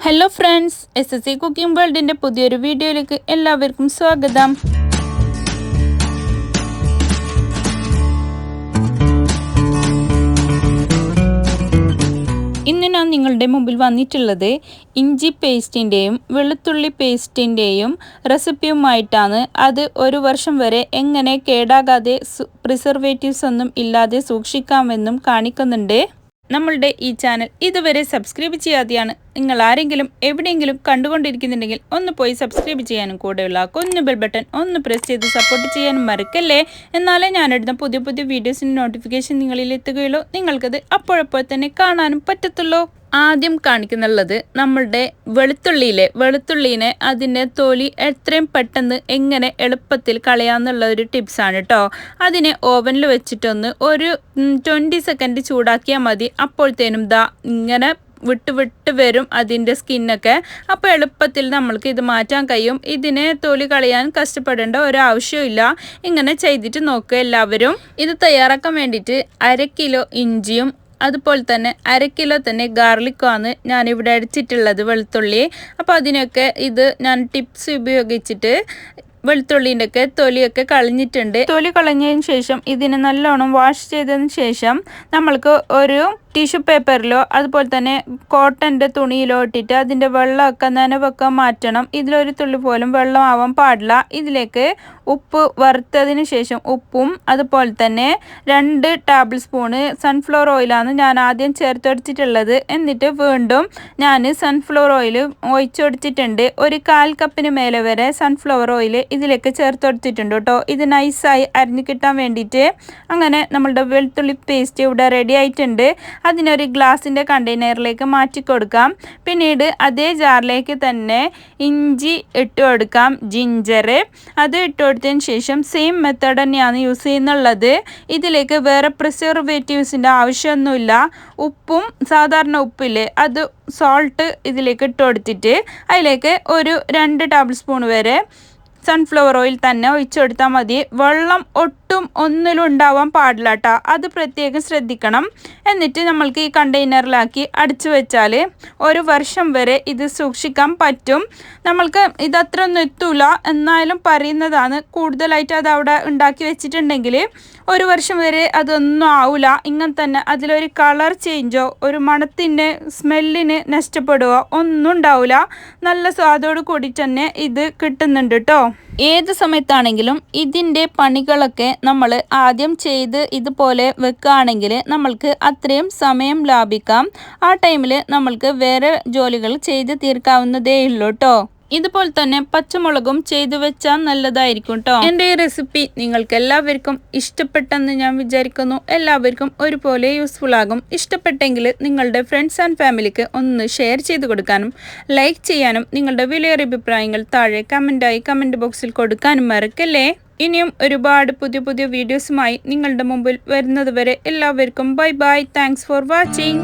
Hello friends, SSC cooking വേൾഡിൻ്റെ പുതിയൊരു വീഡിയോയിലേക്ക് എല്ലാവർക്കും സ്വാഗതം. ഇന്ന് ഞാൻ നിങ്ങളുടെ മുമ്പിൽ വന്നിട്ടുള്ളത് ഇഞ്ചി പേസ്റ്റിൻ്റെയും വെളുത്തുള്ളി പേസ്റ്റിൻ്റെയും റെസിപ്പിയുമായിട്ടാണ്. അത് ഒരു വർഷം വരെ എങ്ങനെ കേടാകാതെ പ്രിസർവേറ്റീവ്സ് ഒന്നും ഇല്ലാതെ സൂക്ഷിക്കാമെന്നും കാണിക്കുന്നുണ്ട്. നമ്മളുടെ ഈ ചാനൽ ഇതുവരെ സബ്സ്ക്രൈബ് ചെയ്യാതെയാണ് നിങ്ങൾ ആരെങ്കിലും എവിടെയെങ്കിലും കണ്ടുകൊണ്ടിരിക്കുന്നുണ്ടെങ്കിൽ ഒന്ന് പോയി സബ്സ്ക്രൈബ് ചെയ്യാനും കൂടെയുള്ള കുഞ്ഞു ബെൽ ബട്ടൺ ഒന്ന് പ്രസ് ചെയ്ത് സപ്പോർട്ട് ചെയ്യാനും മറക്കല്ലേ. എന്നാലേ ഞാനിടുന്ന പുതിയ പുതിയ വീഡിയോസിൻ്റെ നോട്ടിഫിക്കേഷൻ നിങ്ങളിൽ എത്തുകയുള്ളൂ, നിങ്ങൾക്കത് അപ്പോഴപ്പോൾ തന്നെ കാണാനും പറ്റത്തുള്ളൂ. ആദ്യം കാണിക്കുന്നുള്ളത് നമ്മളുടെ വെളുത്തുള്ളീനെ അതിൻ്റെ തൊലി എത്രയും പെട്ടെന്ന് എങ്ങനെ എളുപ്പത്തിൽ കളയാമെന്നുള്ള ഒരു ടിപ്സാണ് കേട്ടോ. അതിനെ ഓവനിൽ വെച്ചിട്ടൊന്ന് ഒരു 20 സെക്കൻഡ് ചൂടാക്കിയാൽ മതി. അപ്പോഴത്തേനും ഇങ്ങനെ വിട്ട് വരും അതിൻ്റെ സ്കിന്നൊക്കെ. അപ്പോൾ എളുപ്പത്തിൽ നമ്മൾക്ക് ഇത് മാറ്റാൻ കഴിയും. ഇതിനെ തൊലി കളയാൻ കഷ്ടപ്പെടേണ്ട ഒരാവശ്യമില്ല. ഇങ്ങനെ ചെയ്തിട്ട് നോക്കുക എല്ലാവരും. ഇത് തയ്യാറാക്കാൻ വേണ്ടിയിട്ട് 1/2 കിലോ ഇഞ്ചിയും അതുപോലെ തന്നെ 1/2 കിലോ തന്നെ ഗാർലിക്കുമാണ് ഞാനിവിടെ അടിച്ചിട്ടുള്ളത്, വെളുത്തുള്ളി. അപ്പോൾ അതിനൊക്കെ ഇത് ഞാൻ ടിപ്സ് ഉപയോഗിച്ചിട്ട് വെളുത്തുള്ളീൻ്റെ ഒക്കെ തൊലിയൊക്കെ കളഞ്ഞിട്ടുണ്ട്. തൊലി കളഞ്ഞതിന് ശേഷം ഇതിനെ നല്ലോണം വാഷ് ചെയ്തതിന് ശേഷം നമ്മൾക്ക് ഒരു ടിഷ്യൂ പേപ്പറിലോ അതുപോലെ തന്നെ കോട്ടൻ്റെ തുണിയിലോ ഇട്ടിട്ട് അതിൻ്റെ വെള്ളമൊക്കെ നനവൊക്കെ മാറ്റണം. ഇതിലൊരു തുള്ളി പോലും വെള്ളം ആവാൻ പാടില്ല. ഇതിലേക്ക് ഉപ്പ് വറുത്തതിന് ശേഷം ഉപ്പും അതുപോലെ തന്നെ 2 ടേബിൾ സ്പൂണ് സൺഫ്ലവർ ഓയിലാണ് ഞാൻ ആദ്യം ചേർത്തെടുത്തിട്ടുള്ളത്. എന്നിട്ട് വീണ്ടും ഞാൻ സൺഫ്ലവർ ഓയിൽ ഒഴിച്ചെടുത്തിട്ടുണ്ട്. ഒരു 1/4 കപ്പിന് മേലെ വരെ സൺഫ്ലവർ ഓയിൽ ഇതിലേക്ക് ചേർത്തെടുത്തിട്ടുണ്ട് കേട്ടോ. ഇത് നൈസായി അരിഞ്ഞ് കിട്ടാൻ വേണ്ടിയിട്ട്. അങ്ങനെ നമ്മളുടെ വെളുത്തുള്ളി പേസ്റ്റ് ഇവിടെ റെഡി ആയിട്ടുണ്ട്. അതിനൊരു ഗ്ലാസിൻ്റെ കണ്ടെയ്നറിലേക്ക് മാറ്റി കൊടുക്കാം. പിന്നീട് അതേ ജാറിലേക്ക് തന്നെ ഇഞ്ചി ഇട്ട് കൊടുക്കാം, ജിഞ്ചർ. അത് ഇട്ട് കൊടുത്തതിന് ശേഷം സെയിം മെത്തേഡ് തന്നെയാണ് യൂസ് ചെയ്യുന്നുള്ളത്. ഇതിലേക്ക് വേറെ പ്രിസർവേറ്റീവ്സിൻ്റെ ആവശ്യമൊന്നുമില്ല. ഉപ്പും സാധാരണ ഉപ്പില്ലേ, അത് സോൾട്ട് ഇതിലേക്ക് ഇട്ട് കൊടുത്തിട്ട് അതിലേക്ക് ഒരു 2 ടേബിൾ സ്പൂൺ വരെ സൺഫ്ലവർ ഓയിൽ തന്നെ ഒഴിച്ചെടുത്താൽ മതി. വെള്ളം ഒട്ടും ഒന്നിലും ഉണ്ടാവാൻ പാടില്ല കേട്ടോ, അത് പ്രത്യേകം ശ്രദ്ധിക്കണം. എന്നിട്ട് നമ്മൾക്ക് ഈ കണ്ടെയ്നറിലാക്കി അടിച്ചു വെച്ചാൽ ഒരു വർഷം വരെ ഇത് സൂക്ഷിക്കാൻ പറ്റും. നമ്മൾക്ക് ഇതത്ര ഒന്നും എത്തൂല, എന്നാലും പറയുന്നതാണ്. കൂടുതലായിട്ട് അത് അവിടെ ഉണ്ടാക്കി വെച്ചിട്ടുണ്ടെങ്കിൽ ഒരു വർഷം വരെ അതൊന്നും ആവില്ല. ഇങ്ങനെ തന്നെ അതിലൊരു കളർ ചേഞ്ചോ ഒരു മണത്തിൻ്റെ സ്മെല്ലിന് നഷ്ടപ്പെടുകയോ ഒന്നും ഉണ്ടാവില്ല. നല്ല സ്വാദോട് കൂടി തന്നെ ഇത് കിട്ടുന്നുണ്ട് കേട്ടോ. ഏത് സമയത്താണെങ്കിലും ഇതിൻ്റെ പണികളൊക്കെ നമ്മൾ ആദ്യം ചെയ്ത് ഇതുപോലെ വെക്കുകയാണെങ്കിൽ നമ്മൾക്ക് അത്രയും സമയം ലാഭിക്കാം. ആ ടൈമിൽ നമ്മൾക്ക് വേറെ ജോലികൾ ചെയ്ത് തീർക്കാവുന്നതേ ഉള്ളൂ കേട്ടോ. ഇതുപോലെ തന്നെ പച്ചമുളകും ചെയ്തു വെച്ചാൽ നല്ലതായിരിക്കും കേട്ടോ. എൻ്റെ ഈ റെസിപ്പി നിങ്ങൾക്ക് എല്ലാവർക്കും ഇഷ്ടപ്പെട്ടെന്ന് ഞാൻ വിചാരിക്കുന്നു. എല്ലാവർക്കും ഒരുപോലെ യൂസ്ഫുൾ ആകും. ഇഷ്ടപ്പെട്ടെങ്കിൽ നിങ്ങളുടെ ഫ്രണ്ട്സ് ആൻഡ് ഫാമിലിക്ക് ഒന്ന് ഷെയർ ചെയ്ത് കൊടുക്കാനും ലൈക്ക് ചെയ്യാനും നിങ്ങളുടെ വിലയേറിയ അഭിപ്രായങ്ങൾ താഴെ കമൻറ്റ് ബോക്സിൽ കൊടുക്കാനും മറക്കല്ലേ. ഇനിയും ഒരുപാട് പുതിയ വീഡിയോസുമായി നിങ്ങളുടെ മുമ്പിൽ വരുന്നത് വരെ എല്ലാവർക്കും ബൈ. Thanks for watching.